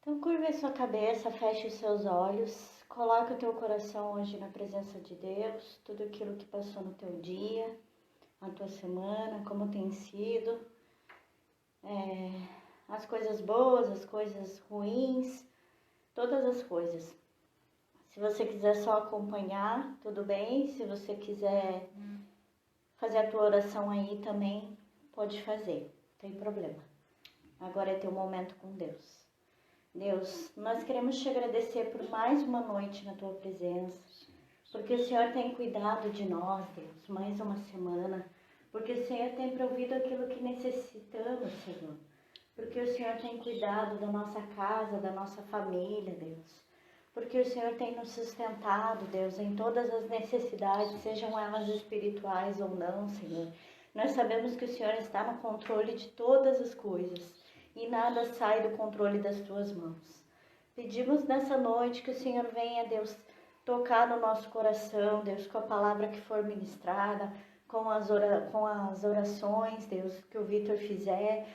Então, curva a sua cabeça, feche os seus olhos, coloque o teu coração hoje na presença de Deus, tudo aquilo que passou no teu dia, na tua semana, como tem sido, as coisas boas, as coisas ruins, todas as coisas. Se você quiser só acompanhar, tudo bem. Se você quiser fazer a tua oração aí também, pode fazer, não tem problema. Agora é teu momento com Deus. Deus, nós queremos te agradecer por mais uma noite na tua presença, porque o Senhor tem cuidado de nós, Deus, mais uma semana, porque o Senhor tem provido aquilo que necessitamos, Senhor, porque o Senhor tem cuidado da nossa casa, da nossa família, Deus, porque o Senhor tem nos sustentado, Deus, em todas as necessidades, sejam elas espirituais ou não, Senhor. Nós sabemos que o Senhor está no controle de todas as coisas e nada sai do controle das tuas mãos. Pedimos nessa noite que o Senhor venha, Deus, tocar no nosso coração, Deus, com a palavra que for ministrada, com as orações, Deus, que o Vitor fizer,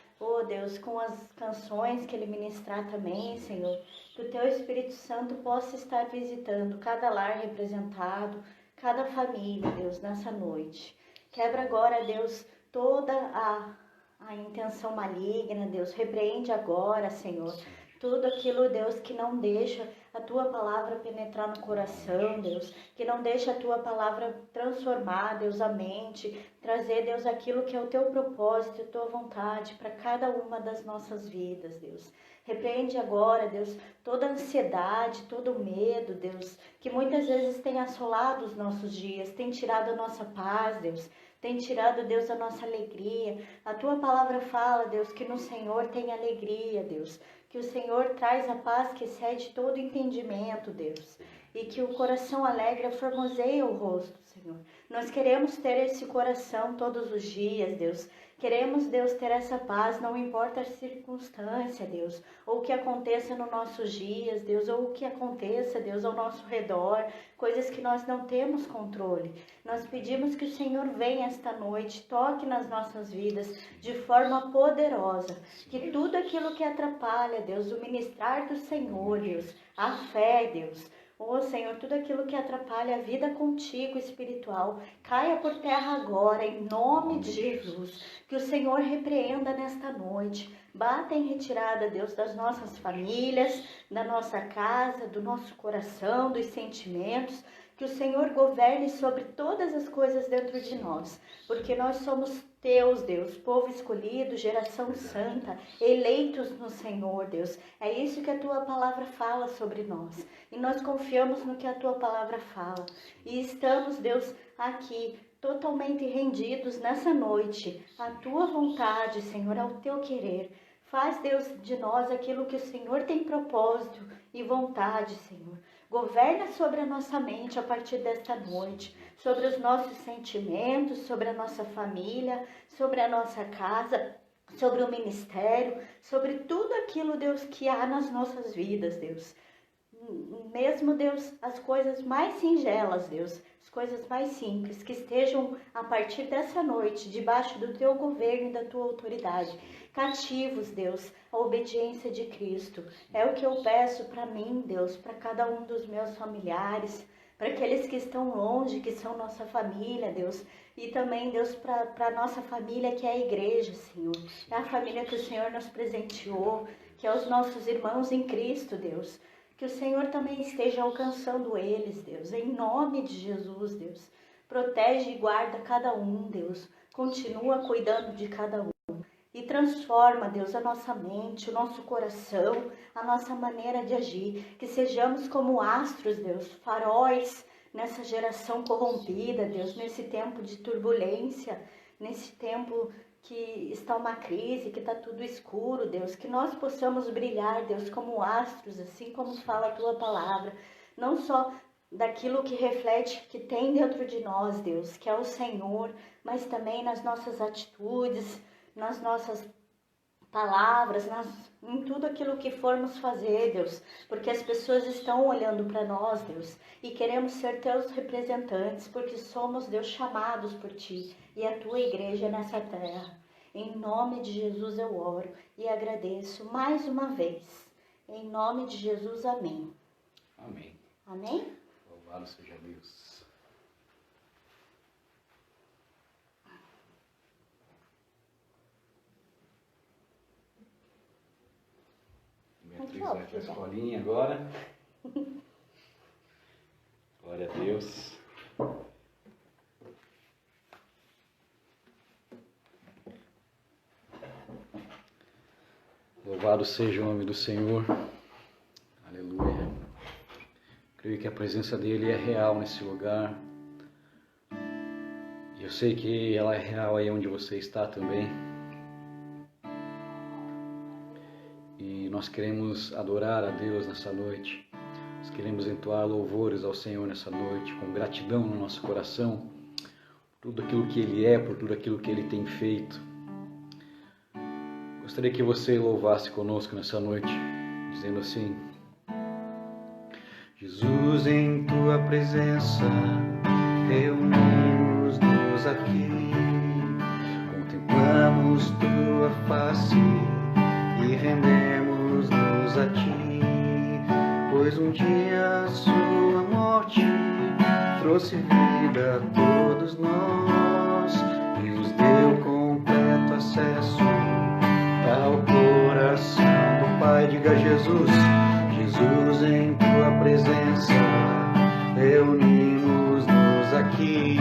Deus, com as canções que ele ministrar também, Senhor, que o teu Espírito Santo possa estar visitando cada lar representado, cada família, Deus, nessa noite. Quebra agora, Deus, toda a intenção maligna, Deus, repreende agora, Senhor, tudo aquilo, Deus, que não deixa a tua palavra penetrar no coração, Deus, que não deixa a tua palavra transformar, Deus, a mente, trazer, Deus, aquilo que é o teu propósito, a tua vontade para cada uma das nossas vidas, Deus. Repreende agora, Deus, toda a ansiedade, todo o medo, Deus, que muitas vezes tem assolado os nossos dias, tem tirado a nossa paz, Deus, tem tirado, Deus, a nossa alegria. A tua palavra fala, Deus, que no Senhor tem alegria, Deus, que o Senhor traz a paz que excede todo entendimento, Deus, e que o coração alegre formoseia o rosto, Senhor. Nós queremos ter esse coração todos os dias, Deus. Queremos, Deus, ter essa paz, não importa a circunstância, Deus, ou o que aconteça nos nossos dias, Deus, ou o que aconteça, Deus, ao nosso redor, coisas que nós não temos controle. Nós pedimos que o Senhor venha esta noite, toque nas nossas vidas de forma poderosa, que tudo aquilo que atrapalha, Deus, o ministrar do Senhor, Deus, a fé, Deus, Senhor, tudo aquilo que atrapalha a vida contigo espiritual, caia por terra agora, em nome de Jesus. Que o Senhor repreenda nesta noite. Bata em retirada, Deus, das nossas famílias, da nossa casa, do nosso coração, dos sentimentos. Que o Senhor governe sobre todas as coisas dentro de nós, porque nós somos teus, Deus, povo escolhido, geração santa, eleitos no Senhor, Deus. É isso que a tua palavra fala sobre nós. E nós confiamos no que a tua palavra fala. E estamos, Deus, aqui totalmente rendidos nessa noite à tua vontade, Senhor, ao teu querer. Faz, Deus, de nós aquilo que o Senhor tem propósito e vontade, Senhor. Governa sobre a nossa mente a partir desta noite, sobre os nossos sentimentos, sobre a nossa família, sobre a nossa casa, sobre o ministério, sobre tudo aquilo, Deus, que há nas nossas vidas, Deus. Mesmo, Deus, as coisas mais singelas, Deus, as coisas mais simples, que estejam a partir dessa noite, debaixo do teu governo e da tua autoridade. Cativos, Deus, a obediência de Cristo. É o que eu peço para mim, Deus, para cada um dos meus familiares, para aqueles que estão longe, que são nossa família, Deus, e também, Deus, para a nossa família, que é a igreja, Senhor. É a família que o Senhor nos presenteou, que é os nossos irmãos em Cristo, Deus. Que o Senhor também esteja alcançando eles, Deus, em nome de Jesus, Deus. Protege e guarda cada um, Deus. Continua cuidando de cada um. E transforma, Deus, a nossa mente, o nosso coração, a nossa maneira de agir. Que sejamos como astros, Deus, faróis nessa geração corrompida, Deus, nesse tempo de turbulência, nesse tempo que está uma crise, que está tudo escuro, Deus. Que nós possamos brilhar, Deus, como astros, assim como fala a tua palavra. Não só daquilo que reflete, que tem dentro de nós, Deus, que é o Senhor, mas também nas nossas atitudes, nas nossas palavras, em tudo aquilo que formos fazer, Deus, porque as pessoas estão olhando para nós, Deus, e queremos ser teus representantes, porque somos, Deus, chamados por ti e a tua igreja nessa terra. Em nome de Jesus eu oro e agradeço mais uma vez. Em nome de Jesus, amém. Amém. Amém? Louvado seja Deus. Beatriz vai para a escolinha agora. Glória a Deus. Louvado seja o nome do Senhor. Aleluia. Creio que a presença dele é real nesse lugar. E eu sei que ela é real aí onde você está também. E nós queremos adorar a Deus nessa noite. Nós queremos entoar louvores ao Senhor nessa noite, com gratidão no nosso coração, por tudo aquilo que Ele é, por tudo aquilo que Ele tem feito. Gostaria que você louvasse conosco nessa noite, dizendo assim: Jesus, em Tua presença, reunimos-nos aqui, contemplamos Tua face e rendemos-nos a Ti, pois um dia Sua morte trouxe vida a todos nós e nos deu completo acesso ao coração do Pai. Diga Jesus, Jesus, em Tua presença, reunimos-nos aqui,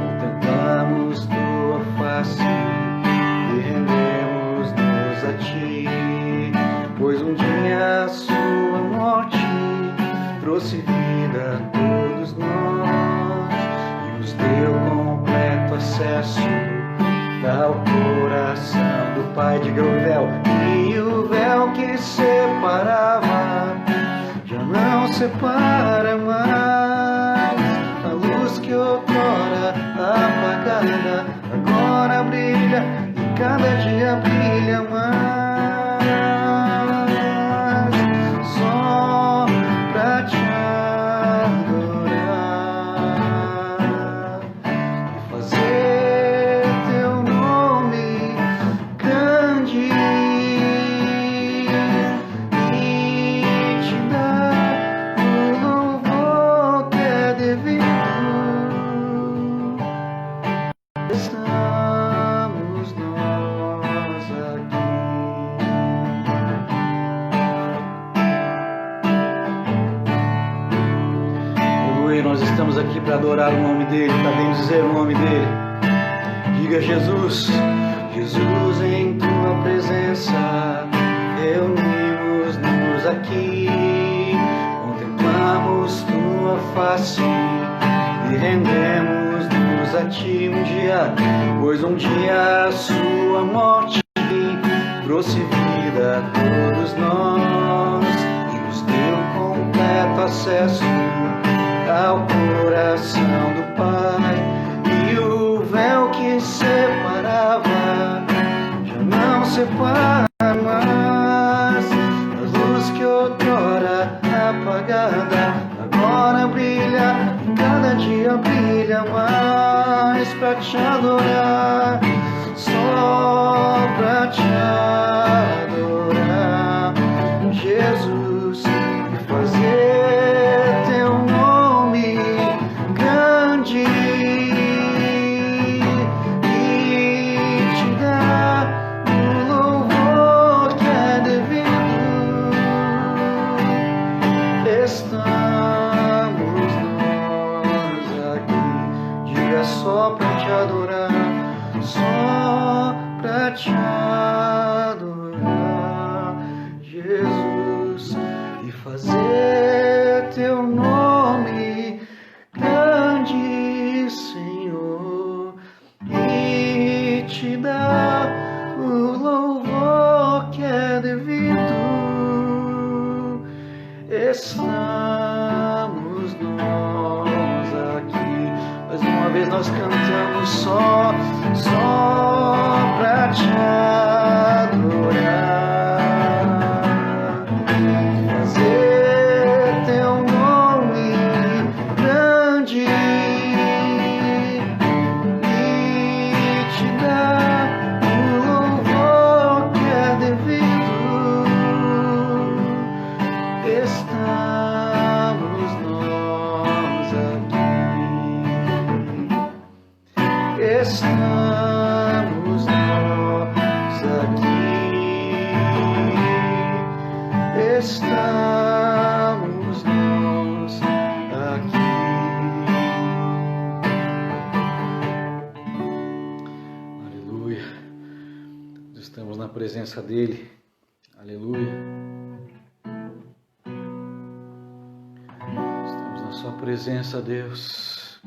contemplamos Tua face e rendemos-nos a Ti, pois um dia a Sua morte trouxe vida a todos nós e nos deu completo acesso ao coração do Pai. Diga o véu, e o véu que separava já não separa mais. A luz que outrora apagada agora brilha e cada dia brilha mais. Só pra te adorar e fazer Teu nome grande e te dar o louvor que é devido. Estamos nós aqui. Aleluia, nós estamos aqui para adorar o nome dEle, para bendizer o nome dEle. Diga Jesus, Jesus, em Tua presença, reunimos-nos aqui, contemplamos Tua face e rendemos-nos a Ti um dia, pois um dia a Sua morte trouxe vida a todos nós e nos deu completo acesso ao coração do Pai. E o véu que separava já não separa mais. A luz que outrora apagada agora brilha, cada dia brilha mais. Pra te adorar, só pra te adorar, Jesus, e fazer Teu nome grande e te dar o louvor que é devido. Estamos nós aqui. Diga: só pra te adorar, só pra te adorar, Jesus, e fazer Teu nome grande, Senhor, e te dar o louvor que é devido. Estamos nós aqui. Mais uma vez nós cantamos só pra te adorar, fazer Teu nome grande e te dar o louvor que é devido. estamos nós aqui. Aleluia. Estamos na presença dele. Aleluia. Estamos na sua presença, Deus.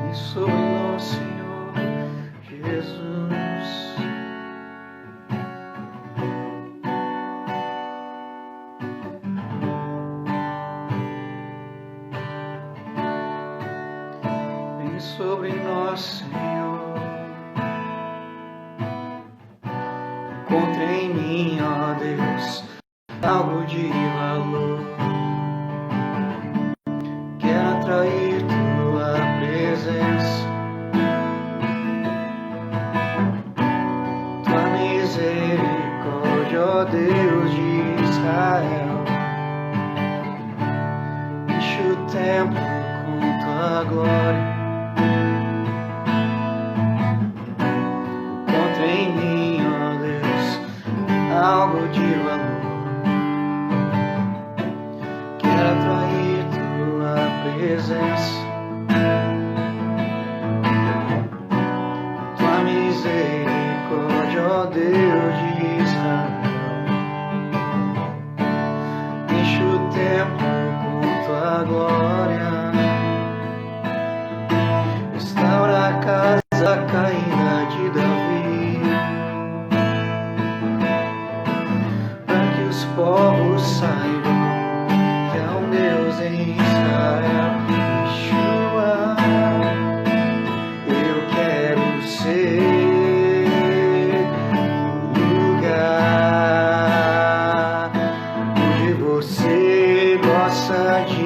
E sobre nós, Senhor Jesus. Vem sobre nós, Senhor. Encontre em mim, ó Deus, algo de valor. Quero atrair tua presença, tua misericórdia, ó Deus de Israel. Enche o templo com tua glória. Encontre em mim, ó Deus, algo de valor. Quero atrair tua presença, tua misericórdia, ó Deus de Israel. Enche o templo com tua glória. Restaura a casa caída de Davi, para que os povos saibam que há um Deus em Israel. Yeshua, eu quero ser o lugar onde você gosta de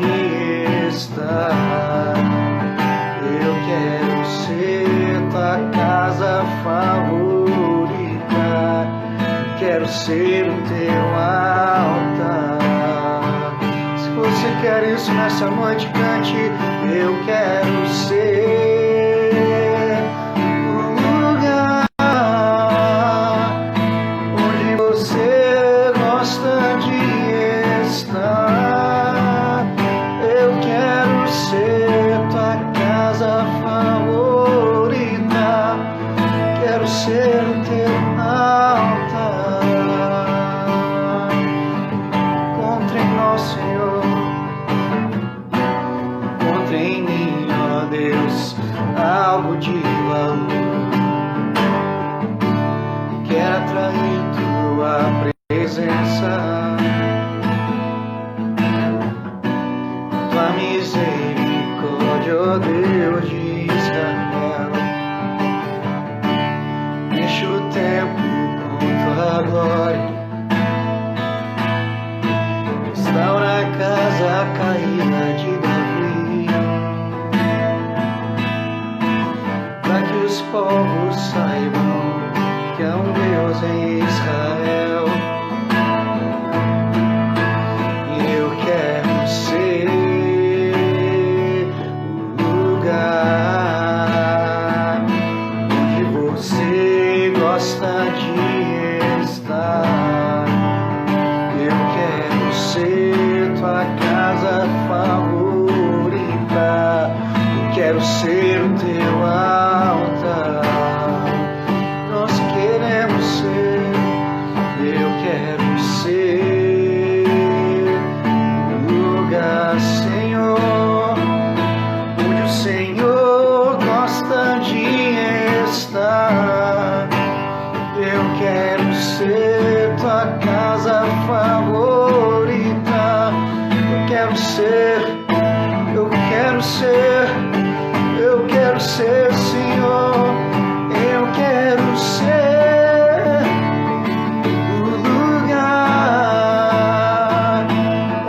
estar. Eu quero ser tua casa favorita. Quero ser o teu altar. Se você quer isso nessa noite, cante. Eu quero ser o lugar onde você gosta de estar. Eu quero ser tua casa favorita. Quero ser o teu altar. Encontre em nós, Senhor. Encontre em mim, ó Deus, algo de valor. Quero atrair tua presença, tua misericórdia, ó Deus de Israel. Enche o templo com tua glória. Restaura a casa caída de Davi, para que os povos saibam que há um Deus em Israel. E eu quero ser o lugar onde você gosta de estar. Eu quero ser tua casa favorita. Eu quero ser o teu altar. Nós queremos ser. Eu quero ser o lugar, Senhor, onde o Senhor gosta de estar. Eu quero ser tua casa favorita. Eu quero ser, eu quero ser, eu quero ser, Senhor. Eu quero ser o lugar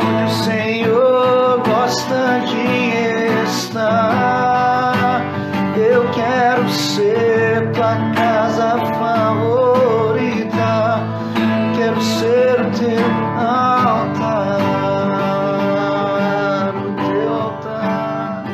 onde o Senhor gosta de estar. Eu quero ser tua casa favorita. Quero ser o teu altar, o teu altar.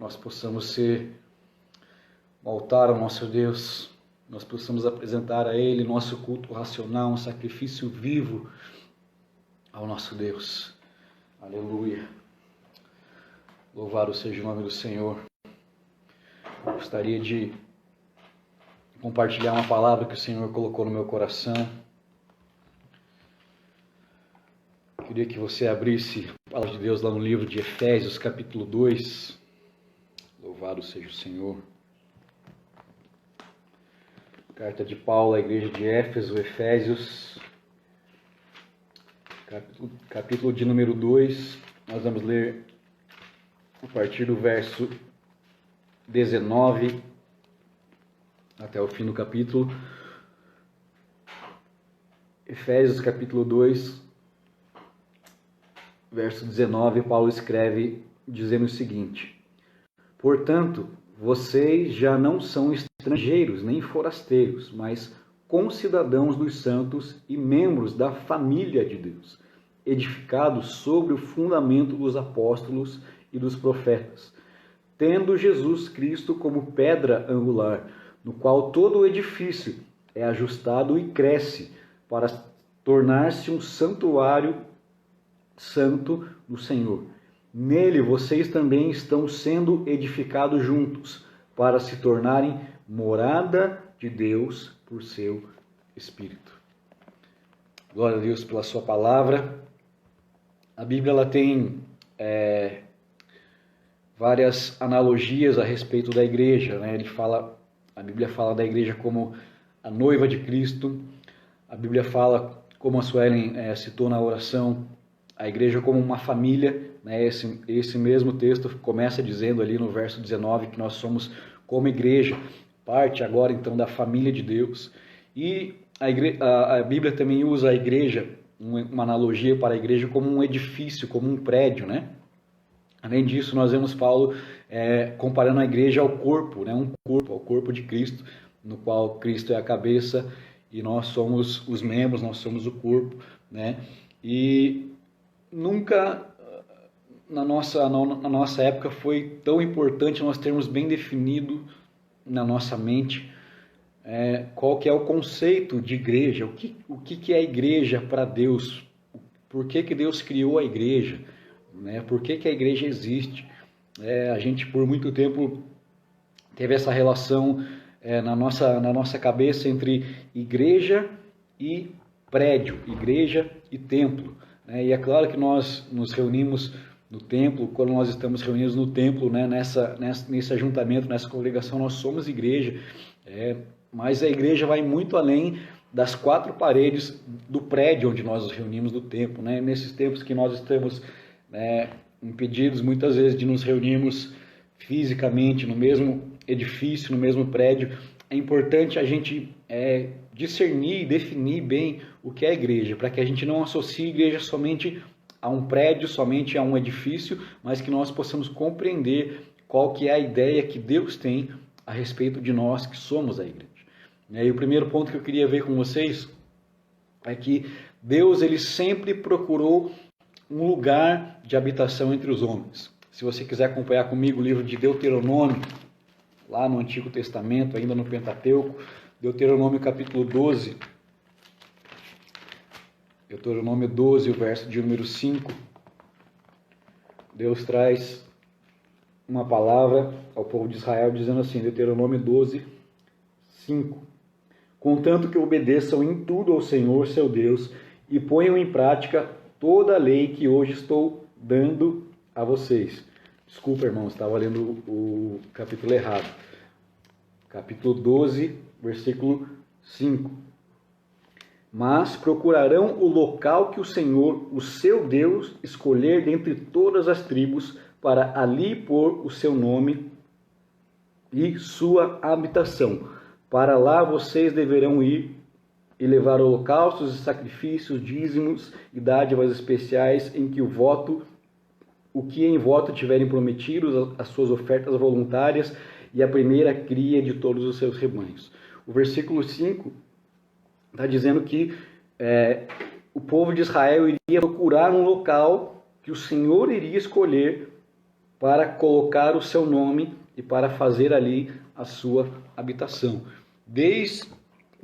nós possamos ser um altar ao nosso Deus, nós possamos apresentar a Ele nosso culto racional, um sacrifício vivo ao nosso Deus. Aleluia. Louvado seja o nome do Senhor. Eu gostaria de compartilhar uma palavra que o Senhor colocou no meu coração. Queria que você abrisse a palavra de Deus lá no livro de Efésios, capítulo 2. Louvado seja o Senhor. Carta de Paulo à igreja de Éfeso, Efésios, capítulo de número 2. Nós vamos ler a partir do verso 19 até o fim do capítulo. Efésios, capítulo 2, verso 19, Paulo escreve dizendo o seguinte: portanto, vocês já não são estrangeiros nem forasteiros, mas concidadãos dos santos e membros da família de Deus, edificados sobre o fundamento dos apóstolos e dos profetas, tendo Jesus Cristo como pedra angular, no qual todo o edifício é ajustado e cresce para tornar-se um santuário santo no Senhor. Nele vocês também estão sendo edificados juntos, para se tornarem morada de Deus por seu Espírito. Glória a Deus pela sua palavra. A Bíblia ela tem várias analogias a respeito da igreja, né? A Bíblia fala da igreja como a noiva de Cristo. A Bíblia fala, como a Suelen citou na oração, a igreja como uma família, né? Esse mesmo texto começa dizendo ali no verso 19 que nós somos como igreja, parte agora então da família de Deus. E a Bíblia também usa a igreja, uma analogia para a igreja como um edifício, como um prédio, né? Além disso, nós vemos Paulo comparando a igreja ao corpo, né? Ao corpo de Cristo, no qual Cristo é a cabeça e nós somos os membros, nós somos o corpo, né? E nunca na nossa época foi tão importante nós termos bem definido na nossa mente qual que é o conceito de igreja, o que é a igreja para Deus, por que Deus criou a igreja, né? Por que a igreja existe. A gente por muito tempo teve essa relação na nossa cabeça entre igreja e prédio, igreja e templo. E é claro que nós nos reunimos no templo, quando nós estamos reunidos no templo, né, nesse ajuntamento, nessa congregação, nós somos igreja, mas a igreja vai muito além das quatro paredes do prédio onde nós nos reunimos no templo, né? Nesses tempos que nós estamos impedidos muitas vezes de nos reunirmos fisicamente no mesmo edifício, no mesmo prédio, é importante a gente discernir e definir bem o que é a igreja, para que a gente não associe a igreja somente a um prédio, somente a um edifício, mas que nós possamos compreender qual que é a ideia que Deus tem a respeito de nós que somos a igreja. E o primeiro ponto que eu queria ver com vocês é que Deus ele sempre procurou um lugar de habitação entre os homens. Se você quiser acompanhar comigo o livro de Deuteronômio, lá no Antigo Testamento, ainda no Pentateuco, Deuteronômio capítulo 12, Deuteronômio 12, o verso de número 5, Deus traz uma palavra ao povo de Israel dizendo assim, Deuteronômio 12, 5, contanto que obedeçam em tudo ao Senhor seu Deus e ponham em prática toda a lei que hoje estou dando a vocês. Desculpa, irmãos, estava lendo o capítulo errado. Capítulo 12, versículo 5. Mas procurarão o local que o Senhor, o seu Deus, escolher dentre todas as tribos, para ali pôr o seu nome e sua habitação. Para lá vocês deverão ir e levar holocaustos e sacrifícios, dízimos e dádivas especiais o que em voto tiverem prometido, as suas ofertas voluntárias e a primeira cria de todos os seus rebanhos. O versículo 5 está dizendo que o povo de Israel iria procurar um local que o Senhor iria escolher para colocar o seu nome e para fazer ali a sua habitação. Desde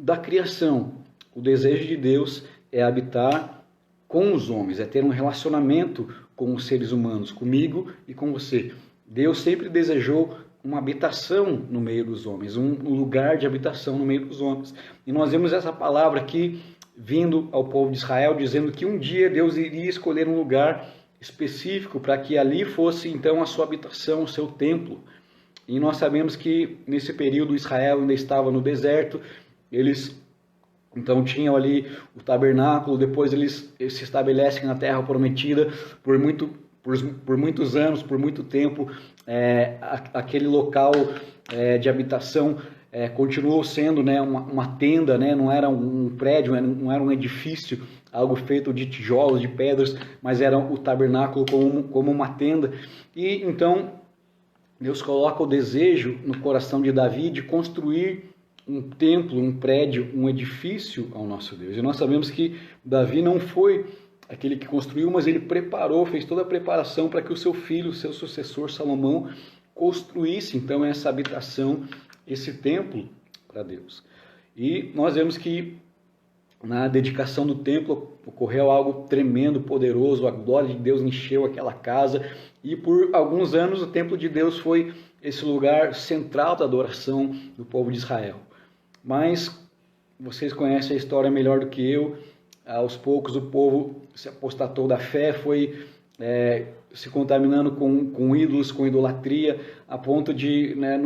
a criação, o desejo de Deus é habitar com os homens, é ter um relacionamento com os seres humanos, comigo e com você. Deus sempre desejou uma habitação no meio dos homens, um lugar de habitação no meio dos homens. E nós vemos essa palavra aqui vindo ao povo de Israel, dizendo que um dia Deus iria escolher um lugar específico para que ali fosse então a sua habitação, o seu templo. E nós sabemos que nesse período Israel ainda estava no deserto, eles então tinham ali o tabernáculo, depois eles se estabelecem na terra prometida por muitos anos, por muito tempo, aquele local de habitação continuou sendo, né, uma tenda, né, não era um prédio, não era um edifício, algo feito de tijolos, de pedras, mas era o tabernáculo como uma tenda. E então Deus coloca o desejo no coração de Davi de construir um templo, um prédio, um edifício ao nosso Deus. E nós sabemos que Davi não foi aquele que construiu, mas ele preparou, fez toda a preparação para que o seu filho, o seu sucessor Salomão, construísse então essa habitação, esse templo para Deus. E nós vemos que na dedicação do templo ocorreu algo tremendo, poderoso, a glória de Deus encheu aquela casa, e por alguns anos o templo de Deus foi esse lugar central da adoração do povo de Israel. Mas vocês conhecem a história melhor do que eu. Aos poucos o povo se apostatou da fé, foi se contaminando com ídolos, com idolatria, a ponto de, né,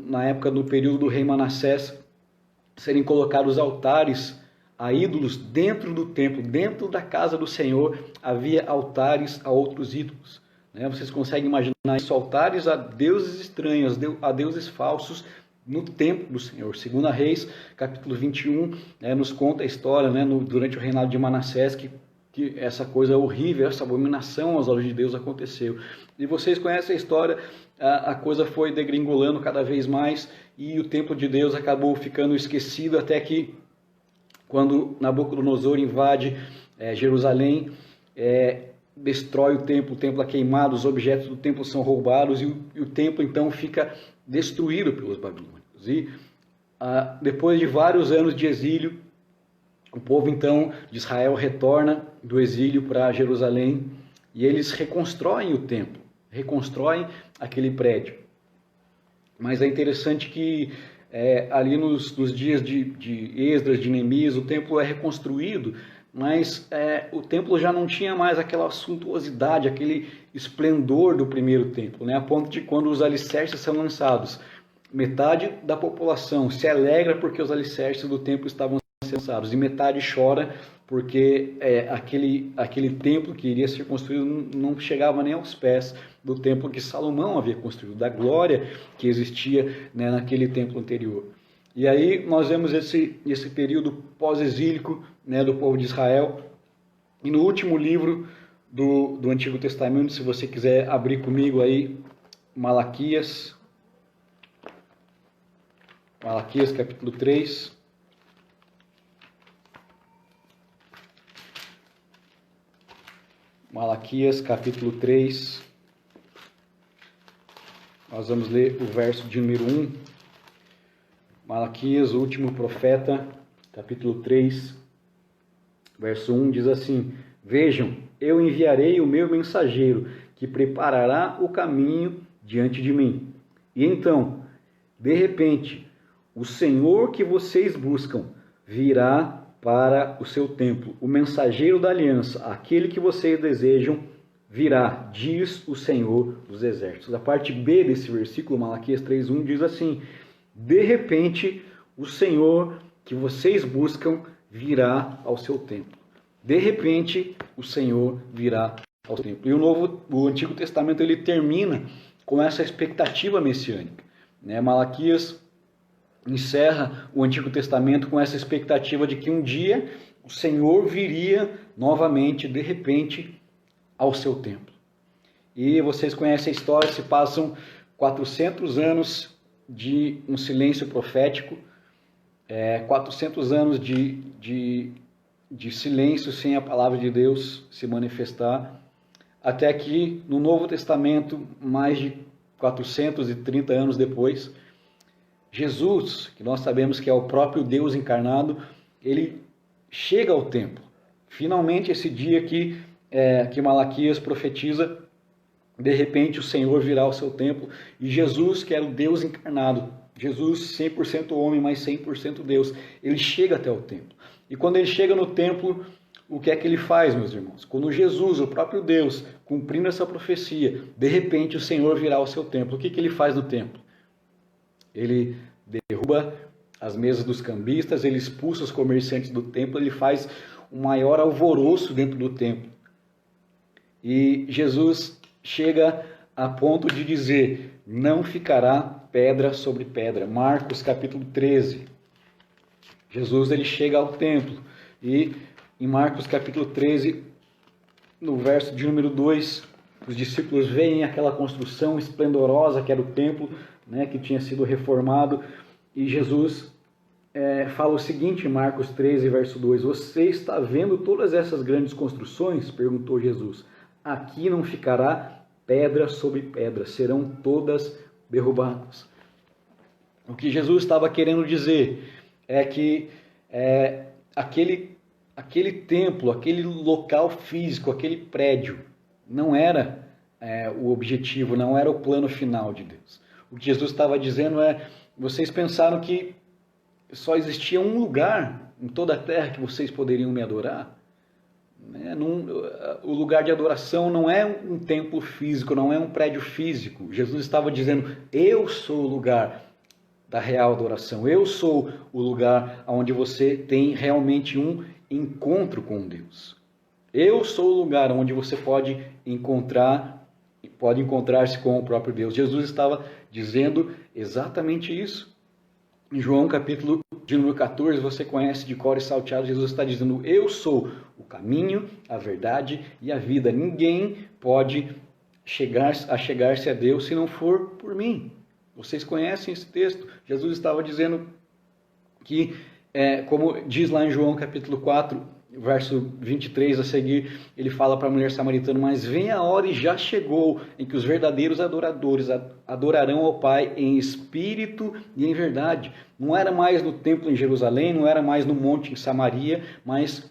na época do período do rei Manassés, serem colocados altares a ídolos dentro do templo, dentro da casa do Senhor, havia altares a outros ídolos. Vocês conseguem imaginar isso, altares a deuses estranhos, a deuses falsos, no templo do Senhor. 2 Reis, capítulo 21, nos conta a história, durante o reinado de Manassés, que essa coisa horrível, essa abominação aos olhos de Deus aconteceu. E vocês conhecem a história, a coisa foi degringolando cada vez mais, e o templo de Deus acabou ficando esquecido, até que, quando Nabucodonosor invade Jerusalém, destrói o templo é queimado, os objetos do templo são roubados, e o templo então fica destruído pelos babilônicos. E depois de vários anos de exílio, o povo então de Israel retorna do exílio para Jerusalém, e eles reconstroem o templo, reconstroem aquele prédio. Mas é interessante que ali nos dias de Esdras, de Neemias, o templo é reconstruído, mas o templo já não tinha mais aquela suntuosidade, aquele esplendor do primeiro templo, a ponto de, quando os alicerces são lançados, metade da população se alegra porque os alicerces do templo estavam sendo lançados, e metade chora porque aquele templo que iria ser construído não chegava nem aos pés do templo que Salomão havia construído, da glória que existia, naquele templo anterior. E aí nós vemos esse período pós-exílico, do povo de Israel. E no último livro do Antigo Testamento, se você quiser abrir comigo aí, Malaquias capítulo 3. Malaquias capítulo 3. Nós vamos ler o verso de número 1. Malaquias, o último profeta, capítulo 3, verso 1, diz assim: Vejam, eu enviarei o meu mensageiro, que preparará o caminho diante de mim. E então, de repente, o Senhor que vocês buscam virá para o seu templo. O mensageiro da aliança, aquele que vocês desejam, virá, diz o Senhor dos exércitos. A parte B desse versículo, Malaquias 3:1, diz assim: De repente, o Senhor que vocês buscam virá ao seu templo. De repente, o Senhor virá ao templo. E o Antigo Testamento ele termina com essa expectativa messiânica. Malaquias encerra o Antigo Testamento com essa expectativa de que um dia o Senhor viria novamente, de repente, ao seu templo. E vocês conhecem a história, se passam 400 anos de um silêncio profético, 400 anos de silêncio sem a palavra de Deus se manifestar, até que no Novo Testamento, mais de 430 anos depois, Jesus, que nós sabemos que é o próprio Deus encarnado, ele chega ao templo. Finalmente, esse dia que Malaquias profetiza, de repente o Senhor virá ao seu templo, e Jesus, que era o Deus encarnado, Jesus 100% homem, mas 100% Deus, ele chega até o templo. E quando ele chega no templo, o que é que ele faz, meus irmãos? Quando Jesus, o próprio Deus, cumprindo essa profecia, de repente o Senhor virá ao seu templo, o que ele faz no templo? Ele derruba as mesas dos cambistas, ele expulsa os comerciantes do templo, ele faz um maior alvoroço dentro do templo. E Jesus chega a ponto de dizer, não ficará pedra sobre pedra. Marcos capítulo 13. Jesus ele chega ao templo e em Marcos capítulo 13, no verso de número 2, os discípulos veem aquela construção esplendorosa que era o templo, né, que tinha sido reformado, e Jesus fala o seguinte em Marcos 13, verso 2, você está vendo todas essas grandes construções? Perguntou Jesus. Aqui não ficará pedra sobre pedra, serão todas derrubadas. O que Jesus estava querendo dizer é que aquele templo, aquele local físico, aquele prédio, não era o objetivo, não era o plano final de Deus. O que Jesus estava dizendo vocês pensaram que só existia um lugar em toda a terra que vocês poderiam me adorar? O lugar de adoração não é um templo físico, não é um prédio físico. Jesus estava dizendo, eu sou o lugar da real adoração, eu sou o lugar onde você tem realmente um encontro com Deus. Eu sou o lugar onde você pode encontrar-se com o próprio Deus. Jesus estava dizendo exatamente isso. Em João capítulo de número 14, você conhece de cor e salteado, Jesus está dizendo, eu sou o caminho, a verdade e a vida. Ninguém pode chegar-se a Deus se não for por mim. Vocês conhecem esse texto? Jesus estava dizendo que, como diz lá em João capítulo 4, verso 23 a seguir, ele fala para a mulher samaritana, mas vem a hora e já chegou em que os verdadeiros adoradores adorarão ao Pai em espírito e em verdade. Não era mais no templo em Jerusalém, não era mais no monte em Samaria, mas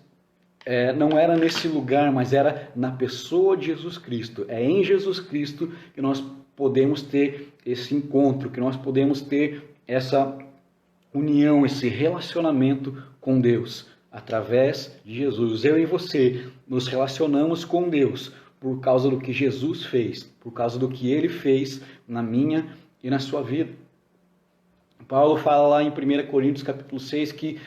não era nesse lugar, mas era na pessoa de Jesus Cristo. É em Jesus Cristo que nós podemos ter esse encontro, que nós podemos ter essa união, esse relacionamento com Deus. Através de Jesus, eu e você nos relacionamos com Deus por causa do que Jesus fez, por causa do que Ele fez na minha e na sua vida. Paulo fala lá em 1 Coríntios capítulo 6 que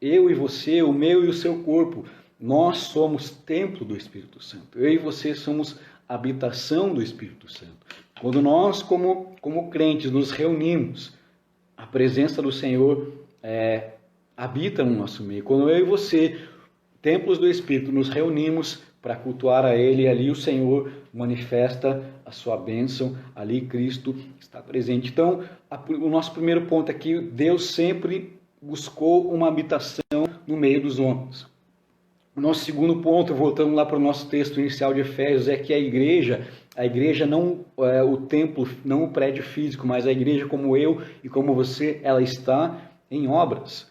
eu e você, o meu e o seu corpo, nós somos templo do Espírito Santo. Eu e você somos habitação do Espírito Santo. Quando nós, como crentes, nos reunimos, a presença do Senhor habita no nosso meio. Quando eu e você, templos do Espírito, nos reunimos para cultuar a Ele, ali o Senhor manifesta a sua bênção, ali Cristo está presente. Então, o nosso primeiro ponto é que Deus sempre buscou uma habitação no meio dos homens. O nosso segundo ponto, voltando lá para o nosso texto inicial de Efésios, é que a igreja não é o templo, não o prédio físico, mas a igreja como eu e como você, ela está em obras.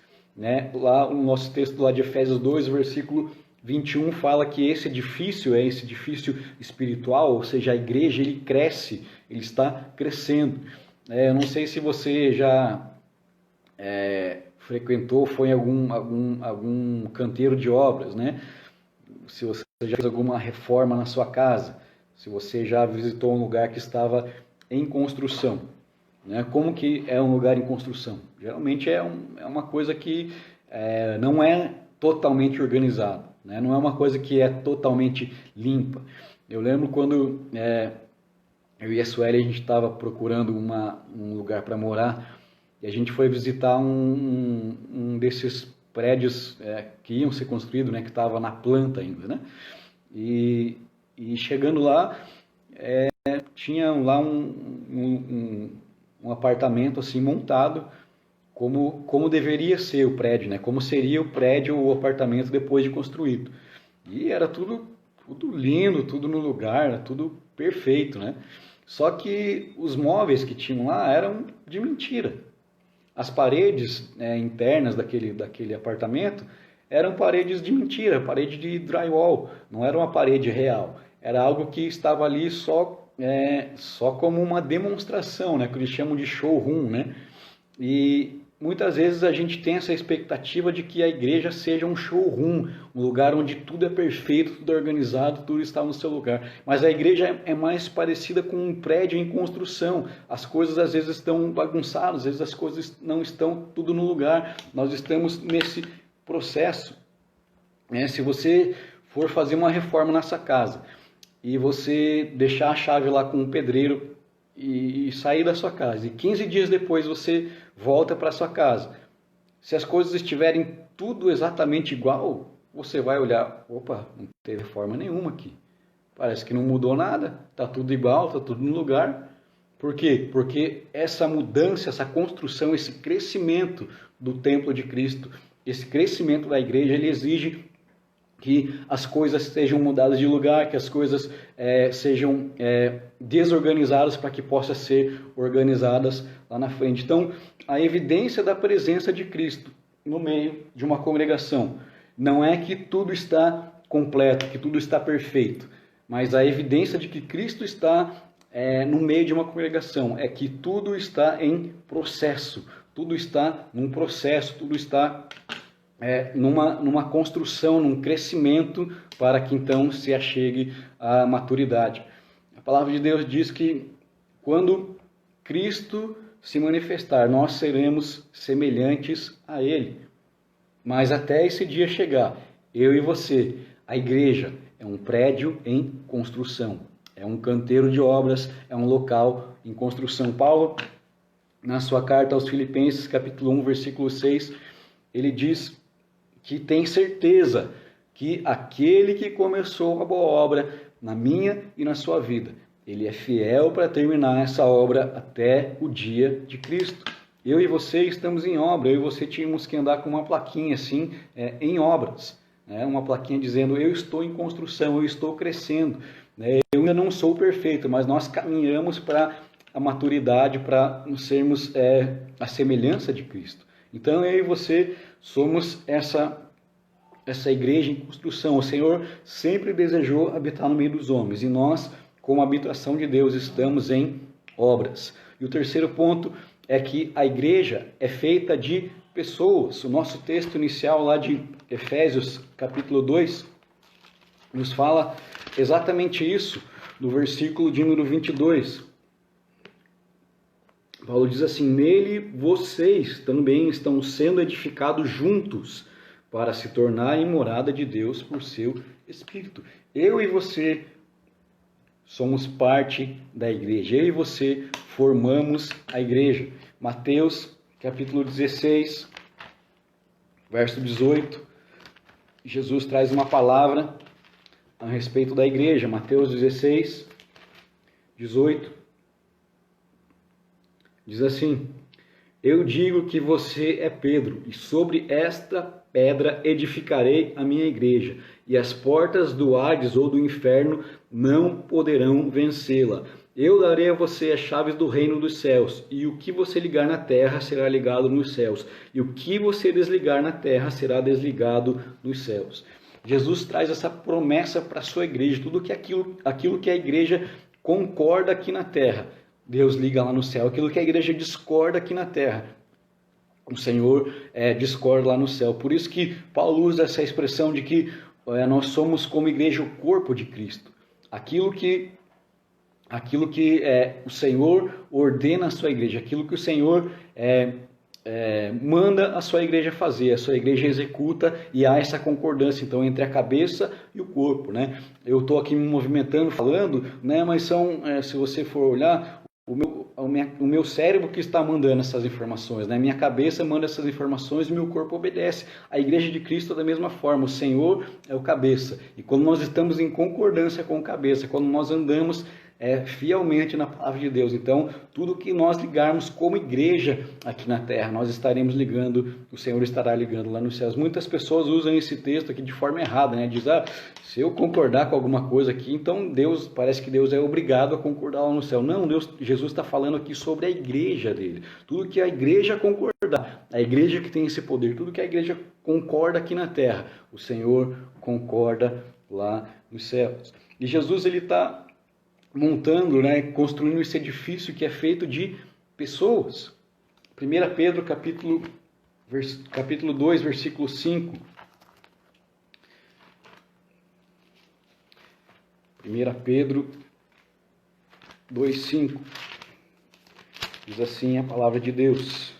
Lá no nosso texto lá de Efésios 2, versículo 21, fala que esse edifício é esse edifício espiritual, ou seja, a igreja, ele cresce, ele está crescendo. Eu não sei se você já frequentou, foi em algum canteiro de obras, né? Se você já fez alguma reforma na sua casa, se você já visitou um lugar que estava em construção. Como que é um lugar em construção? Geralmente é uma coisa que não é totalmente organizada, não é uma coisa que é totalmente limpa. Eu lembro quando eu e a Sueli, a gente estava procurando um lugar para morar e a gente foi visitar um desses prédios que iam ser construídos, que estava na planta ainda, E chegando lá, tinha lá um apartamento assim montado como deveria ser o prédio, como seria o prédio ou o apartamento depois de construído. E era tudo tudo lindo, tudo no lugar, tudo perfeito, né? Só que os móveis que tinham lá eram de mentira. As paredes internas daquele apartamento eram paredes de mentira, parede de drywall, não era uma parede real. Era algo que estava ali só como uma demonstração, né? Que eles chamam de showroom, né? E muitas vezes a gente tem essa expectativa de que a igreja seja um showroom, um lugar onde tudo é perfeito, tudo é organizado, tudo está no seu lugar. Mas a igreja é mais parecida com um prédio em construção. As coisas às vezes estão bagunçadas, às vezes as coisas não estão tudo no lugar. Nós estamos nesse processo. Se você for fazer uma reforma nessa casa e você deixar a chave lá com o pedreiro e sair da sua casa, e 15 dias depois você volta para sua casa, se as coisas estiverem tudo exatamente igual, você vai olhar, opa, não teve reforma nenhuma aqui, parece que não mudou nada, está tudo igual, está tudo no lugar. Por quê? Porque essa mudança, essa construção, esse crescimento do templo de Cristo, esse crescimento da igreja, ele exige que as coisas sejam mudadas de lugar, que as coisas sejam desorganizadas para que possam ser organizadas lá na frente. Então, a evidência da presença de Cristo no meio de uma congregação não é que tudo está completo, que tudo está perfeito, mas a evidência de que Cristo está no meio de uma congregação é que tudo está em processo, tudo está num processo, tudo está numa construção, num crescimento, para que então se achegue à maturidade. A palavra de Deus diz que quando Cristo se manifestar, nós seremos semelhantes a Ele. Mas até esse dia chegar, eu e você, a igreja, é um prédio em construção, é um canteiro de obras, é um local em construção. Paulo, na sua carta aos Filipenses, capítulo 1, versículo 6, ele diz que tem certeza que aquele que começou a boa obra na minha e na sua vida, ele é fiel para terminar essa obra até o dia de Cristo. Eu e você estamos em obra, eu e você tínhamos que andar com uma plaquinha assim, em obras, né? Uma plaquinha dizendo, eu estou em construção, eu estou crescendo, né? Eu ainda não sou perfeito, mas nós caminhamos para a maturidade, para sermos a semelhança de Cristo. Então eu e você somos essa igreja em construção. O Senhor sempre desejou habitar no meio dos homens, e nós, como habitação de Deus, estamos em obras. E o terceiro ponto é que a igreja é feita de pessoas. O nosso texto inicial lá de Efésios, capítulo 2, nos fala exatamente isso, no versículo de número 22. Paulo diz assim, nele vocês também estão sendo edificados juntos para se tornarem morada de Deus por seu Espírito. Eu e você somos parte da igreja, eu e você formamos a igreja. Mateus capítulo 16, verso 18, Jesus traz uma palavra a respeito da igreja. Mateus 16, 18. Diz assim, eu digo que você é Pedro, e sobre esta pedra edificarei a minha igreja, e as portas do Hades ou do inferno não poderão vencê-la. Eu darei a você as chaves do reino dos céus, e o que você ligar na terra será ligado nos céus, e o que você desligar na terra será desligado nos céus. Jesus traz essa promessa para a sua igreja, tudo que aquilo que a igreja concorda aqui na terra, Deus liga lá no céu. Aquilo que a igreja discorda aqui na terra, o Senhor discorda lá no céu. Por isso que Paulo usa essa expressão de que nós somos como igreja o corpo de Cristo. Aquilo que o Senhor ordena a sua igreja, aquilo que o Senhor manda a sua igreja fazer, a sua igreja executa, e há essa concordância então entre a cabeça e o corpo, né? Eu estou aqui me movimentando, falando, né? Mas se você for olhar, o meu cérebro que está mandando essas informações, né? Minha cabeça manda essas informações e meu corpo obedece. A igreja de Cristo é da mesma forma, o Senhor é o cabeça. E quando nós estamos em concordância com o cabeça, quando nós andamos fielmente na palavra de Deus. Então, tudo que nós ligarmos como igreja aqui na terra, nós estaremos ligando, o Senhor estará ligando lá nos céus. Muitas pessoas usam esse texto aqui de forma errada, né? Diz, se eu concordar com alguma coisa aqui, então parece que Deus é obrigado a concordar lá no céu. Não, Jesus está falando aqui sobre a igreja dele. Tudo que a igreja concordar, a igreja que tem esse poder, tudo que a igreja concorda aqui na terra, o Senhor concorda lá nos céus. E Jesus, ele está montando, né, construindo esse edifício que é feito de pessoas. 1 Pedro capítulo 2, versículo 5. 1 Pedro 2, 5. Diz assim a palavra de Deus: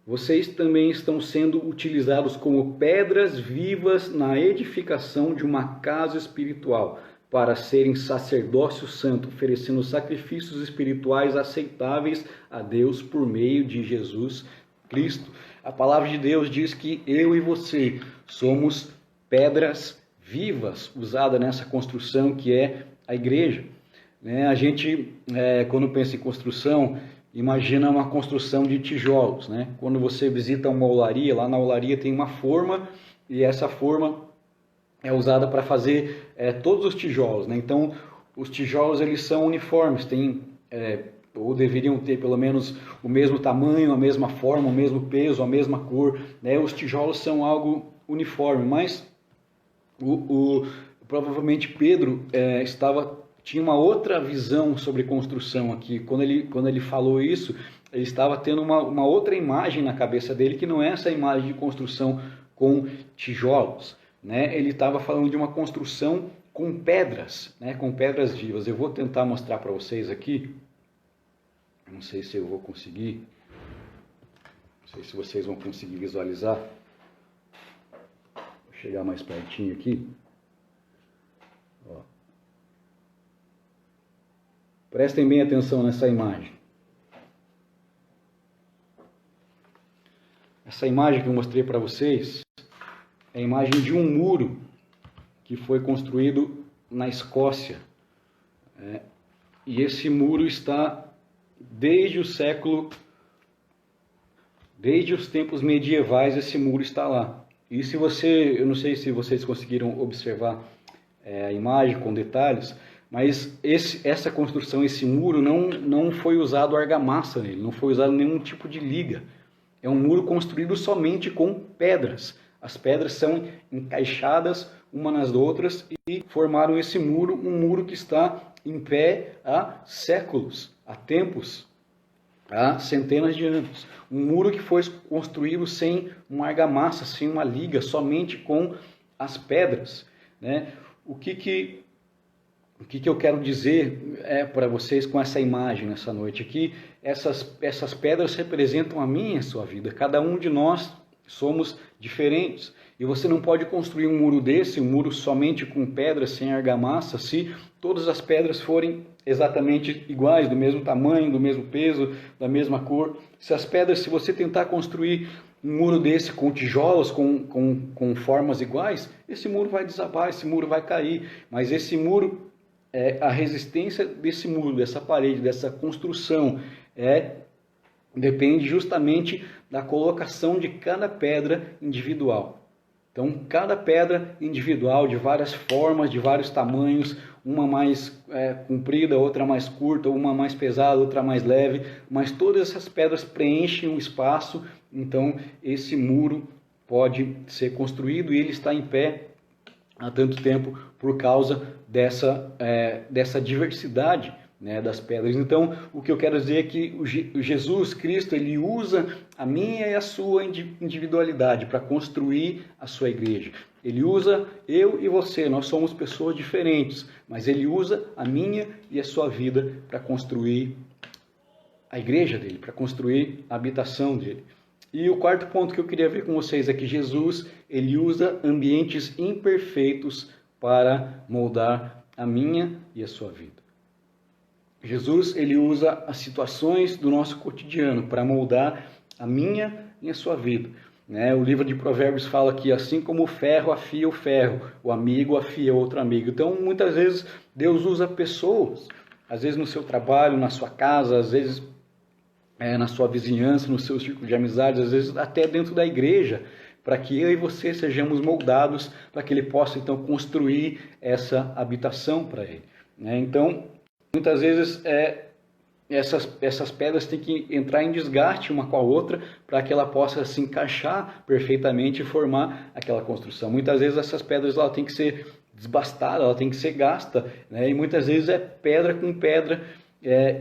vocês também estão sendo utilizados como pedras vivas na edificação de uma casa espiritual, para serem sacerdócio santo, oferecendo sacrifícios espirituais aceitáveis a Deus por meio de Jesus Cristo. A palavra de Deus diz que eu e você somos pedras vivas, usadas nessa construção que é a igreja. A gente, quando pensa em construção, imagina uma construção de tijolos, né? Quando você visita uma olaria, lá na olaria tem uma forma, e essa forma é usada para fazer todos os tijolos, né? Então, os tijolos, eles são uniformes, ou deveriam ter pelo menos o mesmo tamanho, a mesma forma, o mesmo peso, a mesma cor, né? Os tijolos são algo uniforme, mas provavelmente Pedro tinha uma outra visão sobre construção aqui. Quando ele falou isso, ele estava tendo uma outra imagem na cabeça dele, que não é essa imagem de construção com tijolos, né? Ele estava falando de uma construção com pedras, né? Com pedras vivas. Eu vou tentar mostrar para vocês aqui. Não sei se eu vou conseguir. Não sei se vocês vão conseguir visualizar. Vou chegar mais pertinho aqui. Ó. Prestem bem atenção nessa imagem. Essa imagem que eu mostrei para vocês é a imagem de um muro que foi construído na Escócia. E esse muro está desde os tempos medievais, esse muro está lá. E eu não sei se vocês conseguiram observar a imagem com detalhes, mas essa construção, esse muro, não foi usado argamassa nele, não foi usado nenhum tipo de liga. É um muro construído somente com pedras. As pedras são encaixadas uma nas outras e formaram esse muro, um muro que está em pé há séculos, há tempos, há centenas de anos. Um muro que foi construído sem uma argamassa, sem uma liga, somente com as pedras, né? O que eu quero dizer para vocês com essa imagem nessa noite aqui? Essas pedras representam a minha e a sua vida. Cada um de nós somos diferentes. E você não pode construir um muro desse, um muro somente com pedras, sem argamassa, se todas as pedras forem exatamente iguais, do mesmo tamanho, do mesmo peso, da mesma cor. Se você tentar construir um muro desse com tijolos, com formas iguais, esse muro vai desabar, esse muro vai cair. Mas esse muro, a resistência desse muro, dessa parede, dessa construção, depende justamente da colocação de cada pedra individual. Então, cada pedra individual, de várias formas, de vários tamanhos, uma mais comprida, outra mais curta, uma mais pesada, outra mais leve, mas todas essas pedras preenchem um espaço. Então, esse muro pode ser construído e ele está em pé há tanto tempo por causa dessa diversidade, né, das pedras. Então, o que eu quero dizer é que o Jesus Cristo, ele usa a minha e a sua individualidade para construir a sua igreja. Ele usa eu e você, nós somos pessoas diferentes, mas ele usa a minha e a sua vida para construir a igreja dele, para construir a habitação dele. E o quarto ponto que eu queria ver com vocês é que Jesus, ele usa ambientes imperfeitos para moldar a minha e a sua vida. Jesus, ele usa as situações do nosso cotidiano para moldar a minha e a sua vida. né? O livro de Provérbios fala que assim como o ferro afia o ferro, o amigo afia outro amigo. Então, muitas vezes, Deus usa pessoas, às vezes no seu trabalho, na sua casa, às vezes na sua vizinhança, no seu círculo de amizades, às vezes até dentro da igreja, para que eu e você sejamos moldados, para que Ele possa, então, construir essa habitação para Ele, né? Então, muitas vezes, essas pedras têm que entrar em desgaste uma com a outra para que ela possa se encaixar perfeitamente e formar aquela construção. Muitas vezes essas pedras ela tem que ser desbastada, ela tem que ser gasta, né? E muitas vezes é pedra com pedra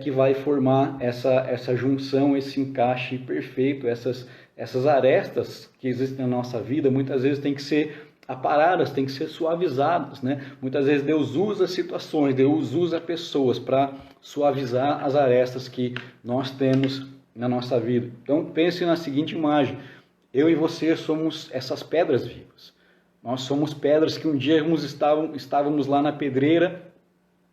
que vai formar essa junção, esse encaixe perfeito, essas arestas que existem na nossa vida, muitas vezes tem que ser aparadas, tem que ser suavizadas, né? Muitas vezes Deus usa situações, Deus usa pessoas para suavizar as arestas que nós temos na nossa vida. Então pense na seguinte imagem: eu e você somos essas pedras vivas. Nós somos pedras que um dia estávamos lá na pedreira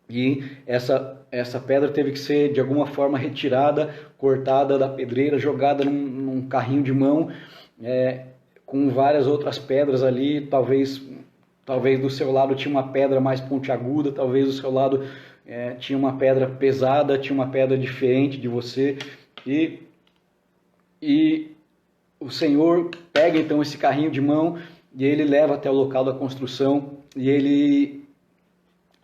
e essa pedra teve que ser de alguma forma retirada, cortada da pedreira, jogada num carrinho de mão, com várias outras pedras ali. Talvez do seu lado tinha uma pedra mais pontiaguda, talvez do seu lado tinha uma pedra pesada, tinha uma pedra diferente de você, e o Senhor pega então esse carrinho de mão e Ele leva até o local da construção, e Ele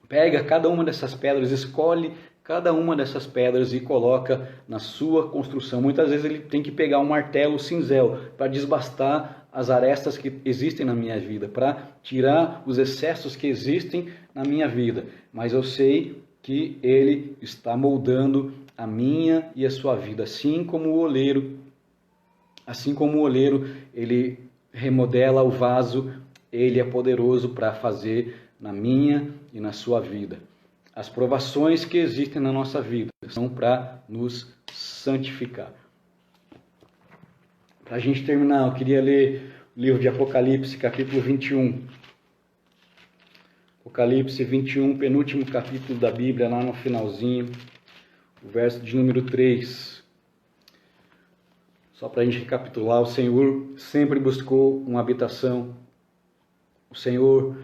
pega cada uma dessas pedras, escolhe cada uma dessas pedras e coloca na sua construção. Muitas vezes Ele tem que pegar um martelo cinzel para desbastar as arestas que existem na minha vida, para tirar os excessos que existem na minha vida. Mas eu sei que Ele está moldando a minha e a sua vida, assim como o oleiro, Ele remodela o vaso, Ele é poderoso para fazer na minha e na sua vida. As provações que existem na nossa vida são para nos santificar. Para a gente terminar, eu queria ler o livro de Apocalipse, capítulo 21. Apocalipse 21, penúltimo capítulo da Bíblia, lá no finalzinho, o verso de número 3. Só para a gente recapitular, o Senhor sempre buscou uma habitação. O Senhor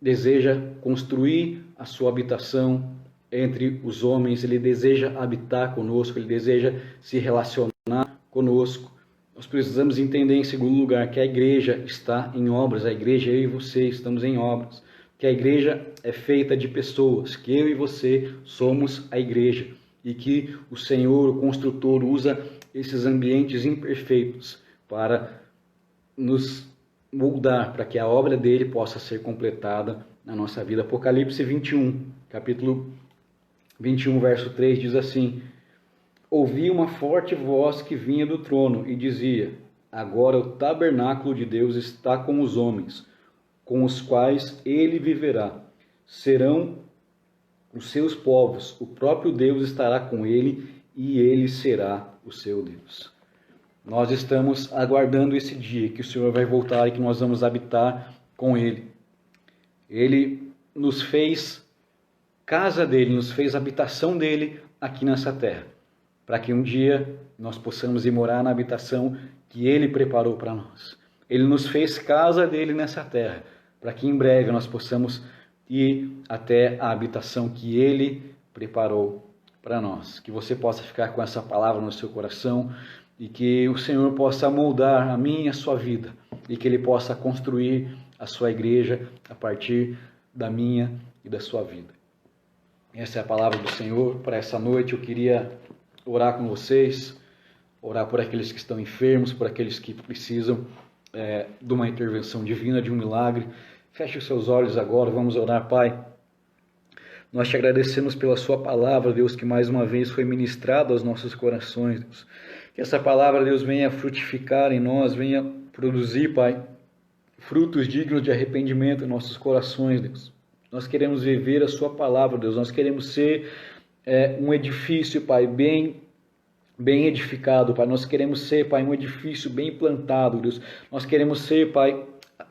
deseja construir a sua habitação entre os homens, Ele deseja habitar conosco, Ele deseja se relacionar conosco. Nós precisamos entender, em segundo lugar, que a igreja está em obras, a igreja, eu e você, estamos em obras, que a igreja é feita de pessoas, que eu e você somos a igreja, e que o Senhor, o construtor, usa esses ambientes imperfeitos para nos moldar, para que a obra dele possa ser completada na nossa vida. Apocalipse 21, capítulo 21, verso 3, diz assim: ouvi uma forte voz que vinha do trono e dizia: agora o tabernáculo de Deus está com os homens, com os quais ele viverá. Serão os seus povos, o próprio Deus estará com ele e ele será o seu Deus. Nós estamos aguardando esse dia que o Senhor vai voltar e que nós vamos habitar com Ele. Ele nos fez casa dele, nos fez habitação dele aqui nessa terra, para que um dia nós possamos ir morar na habitação que Ele preparou para nós. Ele nos fez casa dele nessa terra, para que em breve nós possamos ir até a habitação que Ele preparou para nós. Que você possa ficar com essa palavra no seu coração, e que o Senhor possa moldar a minha e a sua vida, e que Ele possa construir a sua igreja a partir da minha e da sua vida. Essa é a palavra do Senhor para essa noite. Eu queria orar com vocês, orar por aqueles que estão enfermos, por aqueles que precisam de uma intervenção divina, de um milagre. Feche os seus olhos agora, vamos orar. Pai, nós te agradecemos pela sua palavra, Deus, que mais uma vez foi ministrada aos nossos corações, Deus. Que essa palavra, Deus, venha frutificar em nós, venha produzir, Pai, frutos dignos de arrependimento em nossos corações, Deus. Nós queremos viver a sua palavra, Deus. Nós queremos ser um edifício, Pai, bem edificado, Pai. Nós queremos ser, Pai, um edifício bem plantado, Deus. Nós queremos ser, Pai,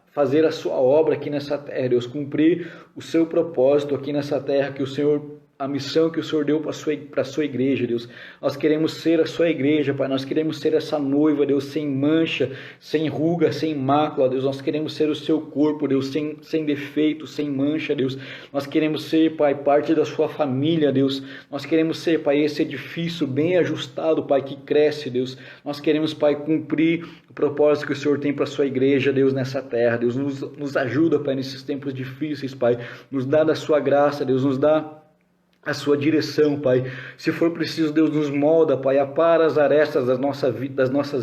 fazer a sua obra aqui nessa terra, Deus. Cumprir o seu propósito aqui nessa terra que o Senhor a missão que o Senhor deu para a sua igreja, Deus. Nós queremos ser a sua igreja, Pai. Nós queremos ser essa noiva, Deus, sem mancha, sem ruga, sem mácula, Deus. Nós queremos ser o seu corpo, Deus, sem defeito, sem mancha, Deus. Nós queremos ser, Pai, parte da sua família, Deus. Nós queremos ser, Pai, esse edifício bem ajustado, Pai, que cresce, Deus. Nós queremos, Pai, cumprir o propósito que o Senhor tem para a sua igreja, Deus, nessa terra. Deus, nos ajuda, Pai, nesses tempos difíceis, Pai. Nos dá da sua graça, Deus, nos dá a sua direção, Pai. Se for preciso, Deus, nos molda, Pai, apara as arestas das nossas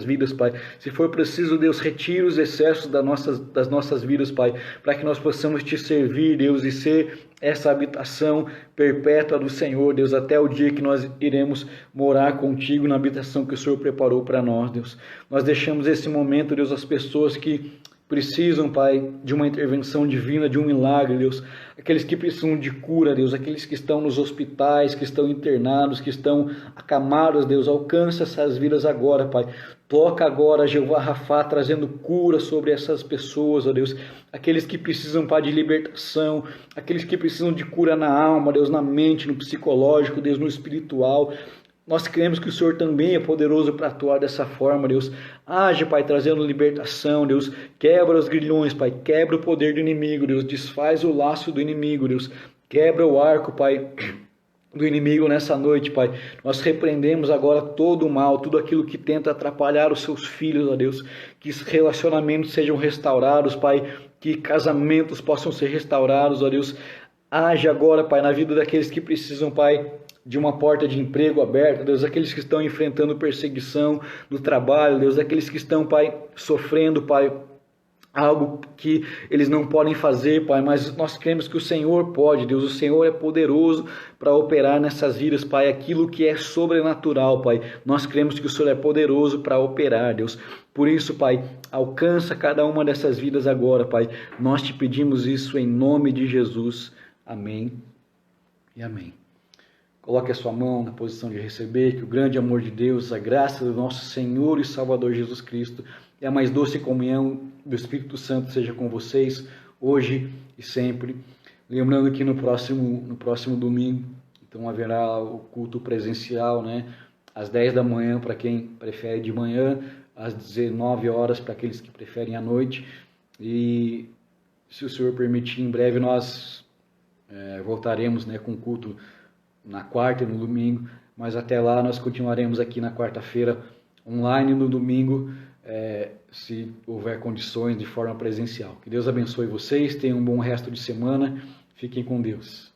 vidas, Pai. Se for preciso, Deus, retira os excessos das nossas vidas, Pai, para que nós possamos te servir, Deus, e ser essa habitação perpétua do Senhor, Deus, até o dia que nós iremos morar contigo na habitação que o Senhor preparou para nós, Deus. Nós deixamos esse momento, Deus, as pessoas que precisam, Pai, de uma intervenção divina, de um milagre, Deus. Aqueles que precisam de cura, Deus. Aqueles que estão nos hospitais, que estão internados, que estão acamados, Deus. Alcança essas vidas agora, Pai. Toca agora, Jeová Rafá, trazendo cura sobre essas pessoas, ó Deus. Aqueles que precisam, Pai, de libertação. Aqueles que precisam de cura na alma, Deus, na mente, no psicológico, Deus, no espiritual. Nós cremos que o Senhor também é poderoso para atuar dessa forma, Deus. Age, Pai, trazendo libertação, Deus. Quebra os grilhões, Pai. Quebra o poder do inimigo, Deus. Desfaz o laço do inimigo, Deus. Quebra o arco, Pai, do inimigo nessa noite, Pai. Nós repreendemos agora todo o mal, tudo aquilo que tenta atrapalhar os seus filhos, ó Deus. Que relacionamentos sejam restaurados, Pai. Que casamentos possam ser restaurados, ó Deus. Age agora, Pai, na vida daqueles que precisam, Pai, de uma porta de emprego aberta, Deus, aqueles que estão enfrentando perseguição no trabalho, Deus, aqueles que estão, Pai, sofrendo, Pai, algo que eles não podem fazer, Pai, mas nós cremos que o Senhor pode, Deus, o Senhor é poderoso para operar nessas vidas, Pai, aquilo que é sobrenatural, Pai, nós cremos que o Senhor é poderoso para operar, Deus. Por isso, Pai, alcança cada uma dessas vidas agora, Pai, nós te pedimos isso em nome de Jesus, amém e amém. Coloque a sua mão na posição de receber, que o grande amor de Deus, a graça do nosso Senhor e Salvador Jesus Cristo e a mais doce comunhão do Espírito Santo seja com vocês, hoje e sempre. Lembrando que no próximo domingo, então haverá o culto presencial, né? Às 10 da manhã para quem prefere de manhã, às 19 horas para aqueles que preferem à noite. E se o Senhor permitir, em breve nós voltaremos, né, com o culto na quarta e no domingo, mas até lá nós continuaremos aqui na quarta-feira online e no domingo, se houver condições, de forma presencial. Que Deus abençoe vocês, tenham um bom resto de semana, fiquem com Deus.